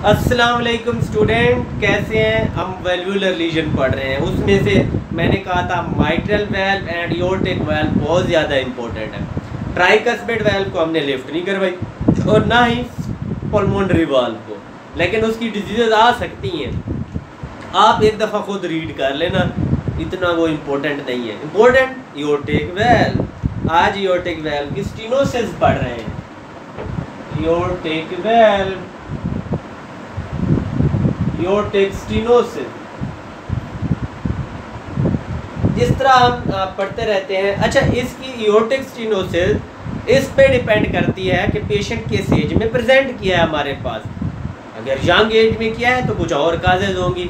अस्सलाम वालेकुम स्टूडेंट, कैसे हैं? हम वेल्वुलर लीजन पढ़ रहे हैं। उसमें से मैंने कहा था mitral valve and aortic valve बहुत ज़्यादा इंपॉर्टेंट है। ट्राइकस्पिड वेल्व को हमने लिफ्ट नहीं करवाई और ना ही पल्मोनरी वाल्व को, लेकिन उसकी डिजीज़ आ सकती हैं। आप एक दफ़ा खुद रीड कर लेना, इतना वो इम्पोर्टेंट नहीं है। Important aortic valve. आज एओर्टिक वेल्व की स्टेनोसिस पढ़ रहे हैं। एओर्टिक वेल्व, एओर्टिक स्टेनोसिस, जिस तरह हम पढ़ते रहते हैं। अच्छा, इसकी एओर्टिक स्टेनोसिस इस पे डिपेंड करती है कि पेशेंट किस एज में प्रेजेंट किया है हमारे पास। अगर यंग एज में किया है तो कुछ और काजेज होंगी,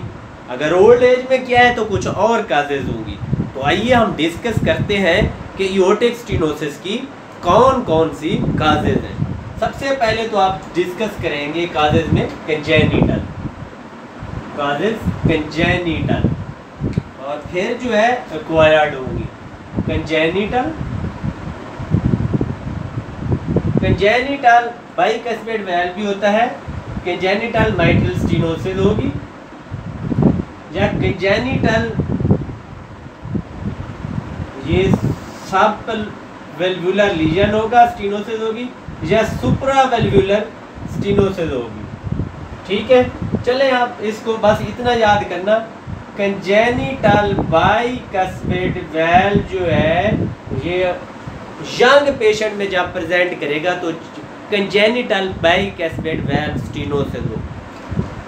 अगर ओल्ड एज में किया है तो कुछ और काजेज होंगी। तो आइए हम डिस्कस करते हैं कि एओर्टिक स्टेनोसिस की कौन कौन सी काजेज हैं। सबसे पहले तो आप डिस्कस करेंगे काजेज में कंजेनिटल, काजेज कंजेनिटल, और फिर जो है एक्वायर्ड होगी। कंजेनिटल, कंजेनिटल बाइकस्पिड वेल्व भी होता है, कंजेनिटल माइट्रल स्टेनोसिस होगी, या कंजेनिटल ये सब वेल्वुलर लीजन होगा, स्टेनोसिस होगी, या सुप्रा वेल्वुलर स्टेनोसिस होगी। ठीक है, चले आप इसको बस इतना याद करना, कंजेनिटल बाइकस्पिड वेल्व जो है ये यंग पेशेंट में जब प्रेजेंट करेगा तो कंजेनिटल बाइकस्पिड वेल्व स्टेनोसिस हो,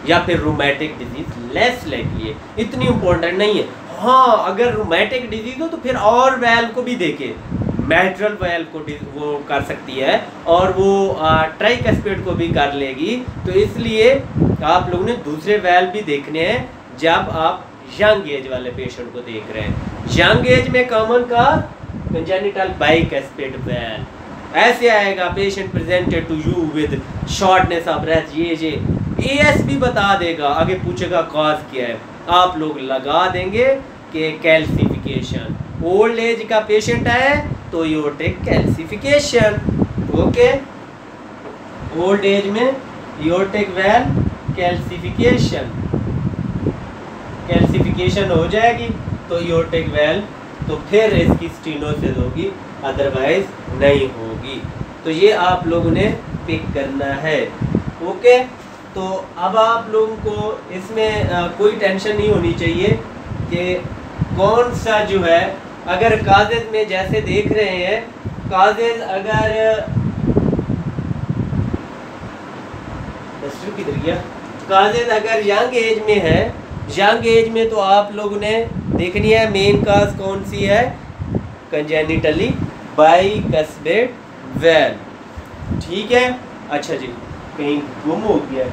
या फिर रूमेटिक डिजीज लेस लाइकली है, इतनी इंपॉर्टेंट नहीं है। हाँ, अगर रूमेटिक डिजीज हो तो फिर और वेल्व को भी देखे, मैट्रल वेल्व को वो कर सकती है और वो ट्राइकस्पिड को भी कर लेगी। तो इसलिए आप लोगों ने दूसरे वेल्व भी देखने हैं जब आप यंग एज वाले पेशेंट को देख रहे हैं। यंग एज में कॉमन का कंजेनिटल बाइकस्पिड वेल्व ऐसे आएगा, patient presented to you with shortness of breath, ये एएस भी बता देगा, आगे पूछेगा कॉज क्या है, आप लोग लगा देंगे कि कैल्सिफिकेशन। ओल्ड एज का पेशेंट है तो aortic calcification. Okay, old age में एओर्टिक वेल्व कैल्सिफिकेशन, कैल्सिफिकेशन हो जाएगी तो एओर्टिक वेल्व, तो फिर इसकी स्टेनोसिस होगी, अदरवाइज नहीं होगी। तो ये आप लोगों ने पिक करना है। ओके, तो अब आप लोगों को इसमें कोई टेंशन नहीं होनी चाहिए कि कौन सा जो है, अगर काजेज में जैसे देख रहे हैं, काजेज अगर किधर गया, काजेज अगर यंग एज में है, यंग एज में तो आप लोगों ने देखनी है मेन काज कौन सी है, कंजेनिटली बाइकस्पिड वेल्व। ठीक है, अच्छा जी, कहीं गुम हो गया।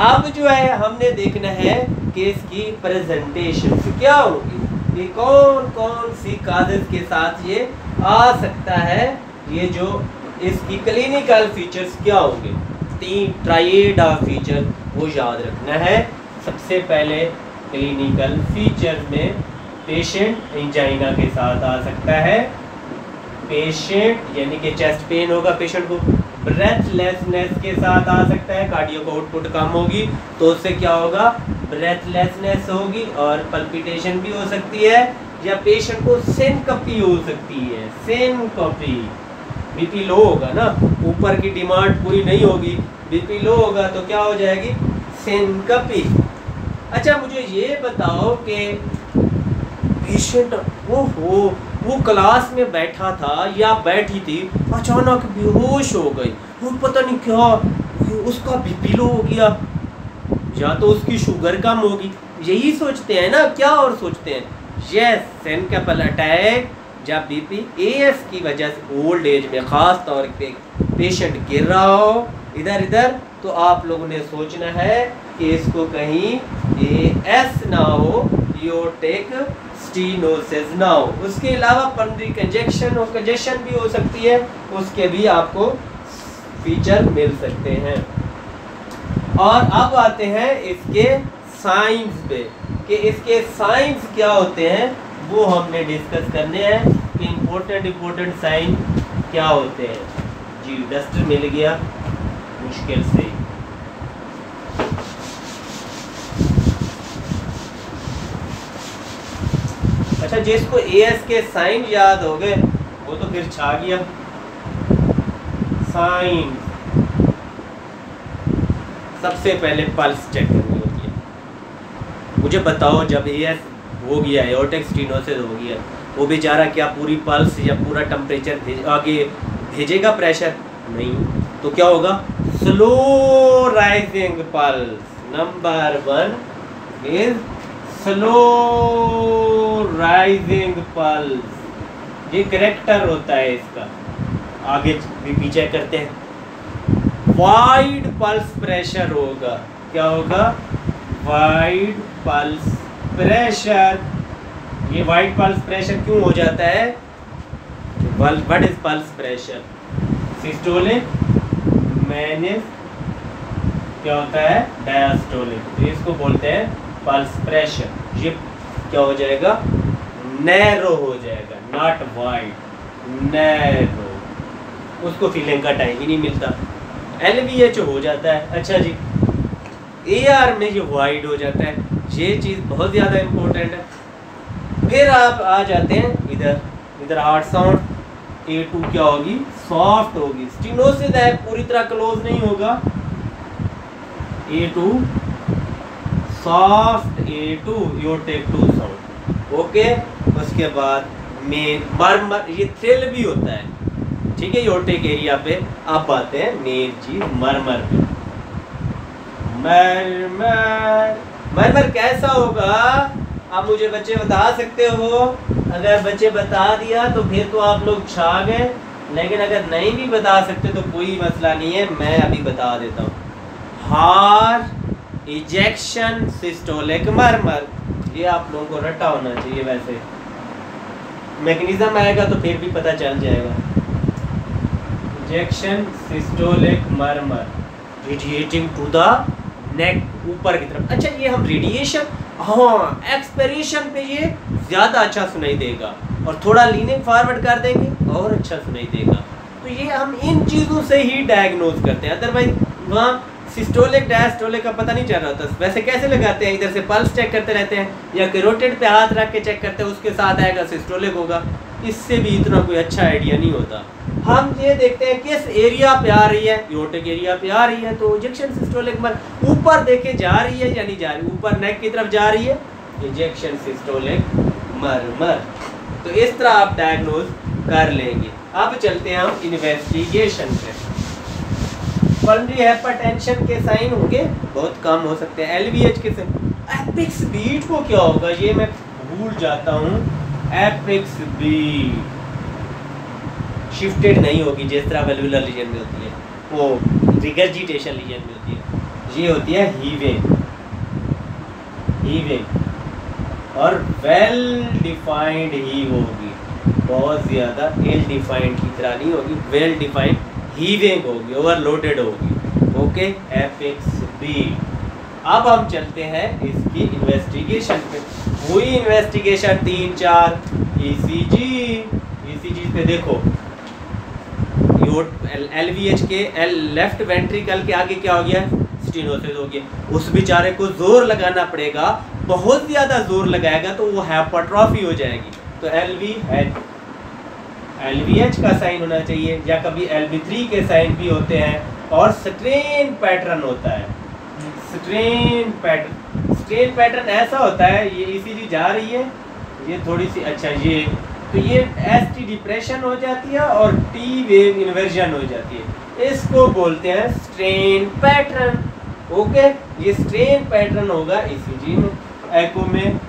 अब जो है हमने देखना है कि इसकी प्रेजेंटेशन क्या होगी, ये कौन कौन सी काजेज के साथ ये आ सकता है, ये जो इसकी क्लिनिकल फीचर्स क्या होंगे, 3 ट्राइड ऑफ फीचर वो याद रखना है। सबसे पहले क्लिनिकल फीचर में पेशेंट एंजाइना के साथ आ सकता है, पेशेंट यानी कि चेस्ट पेन होगा पेशेंट को, ब्रेथलेसनेस के साथ आ सकता है, कार्डियक आउटपुट कम होगी तो उससे क्या होगा, ब्रेथलेसनेस होगी और पल्पिटेशन भी हो सकती है, या पेशेंट को सिनकपी हो सकती है, सिनकपी। बीपी लो होगा ना, ऊपर की डिमांड पूरी नहीं होगी, बीपी लो होगा तो क्या हो जाएगी, सिनकपी। अच्छा, मुझे ये बताओ कि पेशेंट वो क्लास में बैठा था या बैठी थी, अचानक बेहोश हो गई, वो पता नहीं क्या, उसका बीपी लो हो गया, या तो उसकी शुगर कम होगी, यही सोचते हैं ना, क्या और सोचते हैं, यस, सिनकपल अटैक, जब बीपी एएस की वजह से ओल्ड एज में ख़ास तौर पे पेशेंट गिर रहा हो इधर इधर, तो आप लोगों ने सोचना है कि इसको कहीं एएस ना हो, एओर्टिक स्टेनोसिस ना हो। उसके अलावा पल्मोनरी कंजेशन और कंजेशन भी हो सकती है, उसके भी आपको फीचर मिल सकते हैं। और अब आते हैं इसके साइंस पे, कि इसके साइंस क्या होते हैं वो हमने डिस्कस करने हैं कि इम्पोर्टेंट साइन क्या होते हैं। जी, डस्टर मिल गया मुश्किल से। अच्छा, जिसको एएस के साइन याद हो गए वो तो फिर छा गया। साइन, सबसे पहले पल्स चेक करनी होती है। मुझे बताओ, जब एएस हो गया, एओर्टिक स्टेनोसिस हो गया, वो बेचारा क्या पूरी पल्स या पूरा टेम्परेचर आगे भेजेगा प्रेशर? नहीं। तो क्या होगा? Slow rising pulse. Number 1 is slow rising pulse. ये करेक्टर होता है इसका। आगे भी चेक करते हैं। वाइड पल्स प्रेशर होगा। क्या होगा? Wide pulse pressure. ये वाइड पल्स प्रेशर क्यों हो जाता है? What is pulse pressure? Systolic, मैनिस, क्या होता है? डायस्टोलिक। तो इसको बोलते हैं पल्स प्रेशर। ये क्या हो जाएगा? नैरो हो जाएगा, नॉट वाइड, नैरो। उसको फीलिंग का टाइम ही नहीं मिलता। LVH हो जाता है। अच्छा जी, AR में ये वाइड हो जाता है। ये चीज़ बहुत ज़्यादा इम्पोर्टेंट है। फिर आप आ जाते हैं इधर हार्ड साउंड। A2 क्या होगी? सॉफ्ट होगी। स्टेनोसिस है, पूरी तरह क्लोज नहीं होगा। A2 soft, A2 aortic 2 sound. Okay. उसके बाद मेन मरमर, ये थ्रिल भी होता है, ठीक है, एओर्टिक एरिया पे। आप आते हैं मेन चीज मरमर पे। मरमर कैसा होगा? आप मुझे बच्चे बता सकते हो? अगर बच्चे बता दिया तो फिर तो आप लोग छा गए, लेकिन अगर नहीं भी बता सकते तो कोई मसला नहीं है, मैं अभी बता देता हूँ। हार्ट इजेक्शन सिस्टोलिक मरमर, ये आप लोगों को रटा होना चाहिए। वैसे मैकेनिज्म आएगा तो फिर भी पता चल जाएगा। Ejection systolic murmur, radiating to the neck, ऊपर की तरफ। अच्छा, ये हम रेडिएशन, हाँ, एक्सपिरेशन पे ये ज़्यादा अच्छा सुनाई देगा, और थोड़ा लीनिंग फॉरवर्ड कर देंगे और अच्छा सुनाई देगा। तो ये हम इन चीज़ों से ही डायग्नोज करते हैं। अदरवाइज वहाँ सिस्टोलिक डायस्टोलिक का पता नहीं चल रहा होता। वैसे कैसे लगाते हैं? इधर से पल्स चेक करते रहते हैं, या कैरोटिड पे हाथ रख के चेक करते हैं, उसके साथ आएगा सिस्टोलिक होगा। इससे भी इतना कोई अच्छा आइडिया नहीं होता। हम ये देखते हैं किस एरिया पे आ रही है। एओर्टिक एरिया पे आ रही है तो इजेक्शन सिस्टोलिक मर, ऊपर देखे जा रही है या नहीं जा रही, ऊपर नेक की तरफ जा रही है, इजेक्शन सिस्टोलिक मरमर। तो इस तरह आप डायग्नोज कर लेंगे। अब चलते हैं हम इन्वेस्टिगेशन पे। पल्मोनरी हाइपरटेंशन के साइन होंगे, बहुत कम हो सकते हैं। LVH के साइन। एपिक्स बीट को क्या होगा? ये मैं भूल जाता हूँ। एपिक्स बीट शिफ्टेड नहीं होगी जिस तरह वेलुलर रीजन में होती है, वो रिगर्जिटेशन रीजन में होती है। ये होती है हीविंग, और वेल डिफाइंड हीव होगी, बहुत ज़्यादा इल डिफाइंड की तरह नहीं होगी, वेल डिफाइंड हीविंग होगी, ओवरलोडेड होगी। Okay, apex beat. अब हम चलते हैं इसकी इन्वेस्टिगेशन पे। हुई इन्वेस्टिगेशन 3-4 ECG पे देखो। LVH के लेफ्ट वेंट्रिकल के आगे क्या हो गया? स्टेनोसिस हो गया। उस बेचारे को जोर लगाना पड़ेगा, बहुत ज़्यादा जोर लगाएगा तो वो हाइपरट्रॉफी हो जाएगी। तो LVH का साइन होना चाहिए, या कभी LV3 के साइन भी होते हैं, और स्ट्रेन पैटर्न होता है। स्ट्रेन पैटर्न ऐसा होता है, ये ECG जा रही है, ये थोड़ी सी, अच्छा ये तो ये ST डिप्रेशन हो जाती है और T वेव इन्वर्जन हो जाती है। इसको बोलते हैं स्ट्रेन पैटर्न। ओके, ये स्ट्रेन पैटर्न होगा ECG में। एको में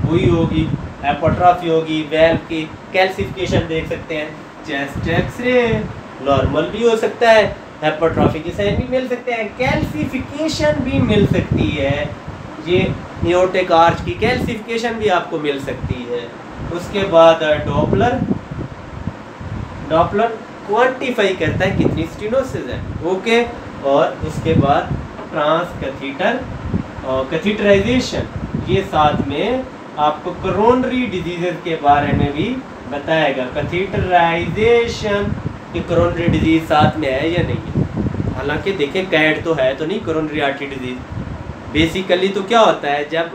हुई होगी, हाइपरट्रॉफी होगी, वेल्व की कैल्सिफिकेशन देख सकते हैं। चेस्ट एक्सरे नॉर्मल भी हो सकता है, हाइपरट्रॉफी के साइन भी मिल सकते हैं, कैल्सिफिकेशन भी मिल सकती है। ये एओर्टिक आर्च की कैल्सिफिकेशन भी आपको मिल सकती है। उसके बाद डॉपलर क्वांटिफाई करता है कितनी स्टेनोसिस है। ओके, और उसके बाद ट्रांस कैथीटर और कैथीटराइजेशन, ये साथ में आपको कोरोनरी डिजीजेस के बारे में भी बताएगा। कैथीटराइजेशन की कोरोनरी डिजीज साथ में है या नहीं है? हालांकि देखें, कैड तो है तो नहीं कोरोनरी आर्टरी डिजीज। बेसिकली तो क्या होता है, जब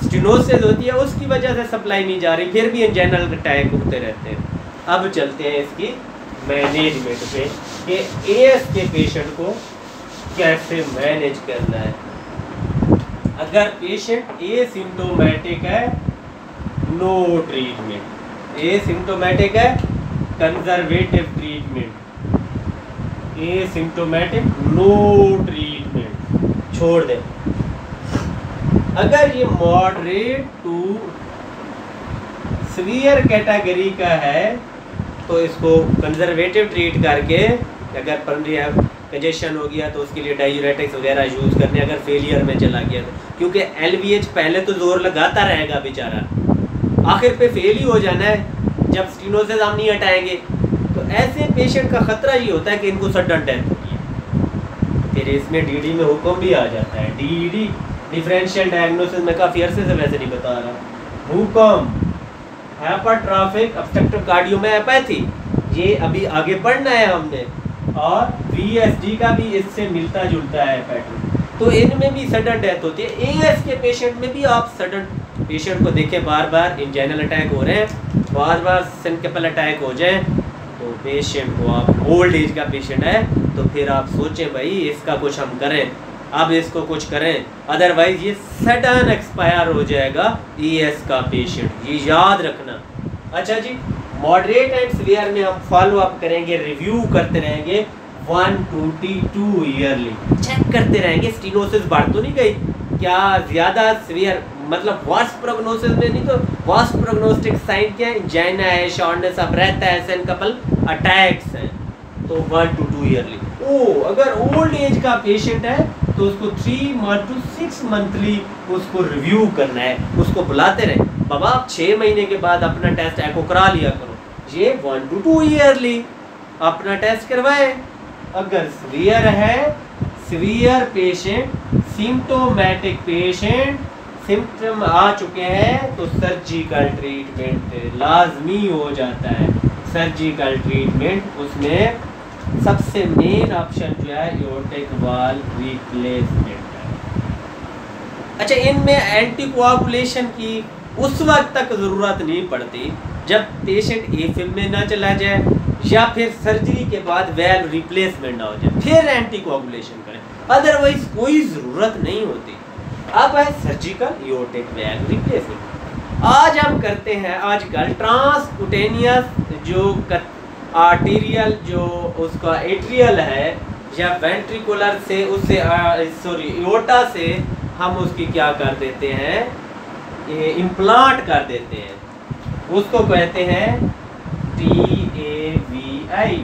स्टेनोसिस होती है, उसकी वजह से सप्लाई नहीं जा रही, फिर भी एंजाइनल अटैक होते रहते हैं। अब चलते हैं इसकी मैनेजमेंट पे कि एएस के पेशेंट को कैसे मैनेज करना है। अगर पेशेंट एसिम्टोमेटिक है, नो ट्रीटमेंट। एसिम्टोमेटिक है, conservative treatment. Asymptomatic, no treatment, छोड़ दें। अगर ये मॉडरेट टू सीवियर कैटेगरी का है तो इसको कंजर्वेटिव ट्रीट करके, अगर पल्मोनरी कंजेशन हो गया तो उसके लिए डायूरेटिक्स वगैरह यूज़ करने, अगर फेलियर में चला गया तो, क्योंकि एलवीएच पहले तो जोर लगाता रहेगा बेचारा, आखिर पे फेल ही हो जाना है जब स्टेनोसिस हम नहीं हटाएंगे। तो ऐसे पेशेंट का ख़तरा ये होता है कि इनको सडन डेथ होगी है। फिर इसमें डीडी में हुक्म भी आ जाता है। डीडी डिफरेंशियल डायग्नोसिस में काफ़ी अरसे से वैसे नहीं बता रहा। हुक्म हाइपरट्रॉफिक ऑब्स्ट्रक्टिव कार्डियोमायोपैथी, ये अभी आगे पढ़ना है हमने, और वीएसडी का भी इससे मिलता जुलता है पैटर्न। तो इनमें भी सडन डेथ होती है। एएस के पेशेंट में भी आप सडन पेशेंट को देखें, बार बार इंजाइनल अटैक हो रहे हैं, बार बार सिनकेपल अटैक हो जाए, तो पेशेंट को आप ओल्ड एज का पेशेंट है तो फिर आप सोचें भाई इसका कुछ हम करें, अब इसको कुछ करें, अदरवाइज ये सडन एक्सपायर हो जाएगा ईएस का पेशेंट, ये याद रखना। अच्छा जी, मॉडरेट एंड सीवियर में हम फॉलो अप करेंगे, रिव्यू करते रहेंगे 122 ईयरली, चेक करते रहेंगे स्टेनोसिस बढ़ तो नहीं गई, क्या ज़्यादा सीवियर मतलब वर्स्ट प्रोग्नोसिस में नहीं, तो वर्स्ट प्रोग्नोस्टिक साइन क्या है, एंजाइना है, शॉर्टनेस ऑफ ब्रेथ है, सिनकेपल अटैक्स हैं, तो 1 to 2 ईयरली। अगर ओल्ड एज का पेशेंट है तो उसको 3 month to 6 मंथली उसको रिव्यू करना है, उसको बुलाते रहे, बाबा आप 6 महीने के बाद अपना टेस्ट एको करा लिया करो, ये 1 to 2 ईयरली अपना टेस्ट करवाए। अगर सीवियर है, severe patient, symptomatic patient, symptom आ चुके हैं तो सर्जिकल ट्रीटमेंट लाजमी हो जाता है। सर्जिकल ट्रीटमेंट उसमें सबसे मेन ऑप्शन जो है एओर्टिक वाल्व रिप्लेसमेंट है। अच्छा, इनमें एंटीकोआगुलेशन की उस वक्त तक ज़रूरत नहीं पड़ती जब पेशेंट एफिम में ना चला जाए या फिर सर्जरी के बाद वेल्व रिप्लेसमेंट ना हो जाए, फिर एंटीकोआगुलेशन करें, अदरवाइज कोई ज़रूरत नहीं होती। अब है सर्जिकल एओर्टिक वेल्व रिप्लेसमेंट। आज हम करते हैं आजकल ट्रांसक्यूटेनियस जो आर्टीरियल जो उसका एट्रियल है या वेंट्रिकुलर से उससे एओर्टा से हम उसकी क्या कर देते हैं, ये इम्प्लांट कर देते हैं, उसको कहते हैं TAVI,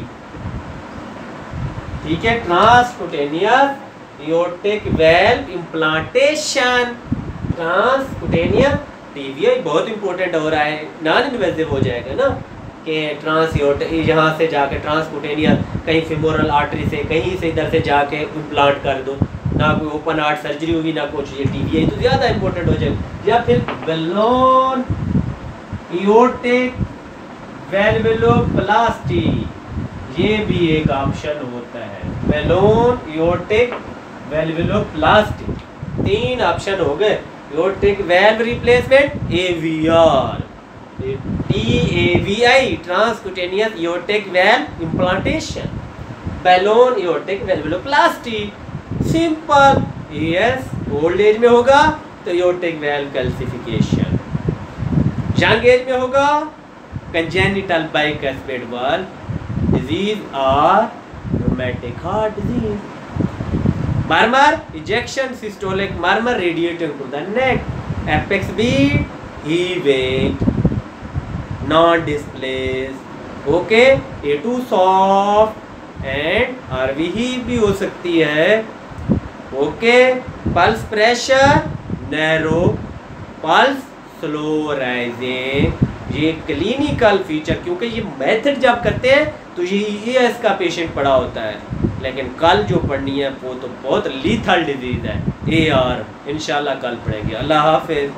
ठीक है, transcutaneous aortic valve implantation. Transcutaneous TAVI बहुत इंपॉर्टेंट हो रहा है, नॉन इन्वेसिव हो जाएगा ना कि ट्रांस यहाँ से जाके ट्रांसक्यूटेनियस कहीं फिमोरल आर्टरी से कहीं से इधर से जाके इम्प्लांट कर दो, ना कोई ओपन हार्ट सर्जरी होगी ना कुछ, ये TAVI तो ज़्यादा इंपॉर्टेंट हो जाएगा। या फिर बलून एओर्टिक वेल्वुलोप्लास्टी, ये भी एक ऑप्शन होता है, बलून एओर्टिक वेल्वुलोप्लास्टी। 3 ऑप्शन हो गए, aortic valve replacement, AVR, TAVI transcutaneous aortic valve implantation, balloon aortic valvuloplasty. Simple. AS old age में होगा तो aortic valve calcification, young age में होगा कंजेनिटल बाइकस्पेड वाल्व डिजीज और rheumatic heart disease. Murmur ejection systolic murmur radiating to the neck, apex beat, heaving, non displace, okay, A2 soft and RV heave भी हो सकती है, ओके। Pulse pressure narrow, pulse slow rising, ये clinical feature, क्योंकि ये method जब करते हैं तो ये ES का पेशेंट पड़ा होता है, लेकिन कल जो पढ़नी है वो तो बहुत लीथल डिजीज़ है AR, इंशाल्लाह कल पढ़ेंगे। अल्लाह हाफिज़।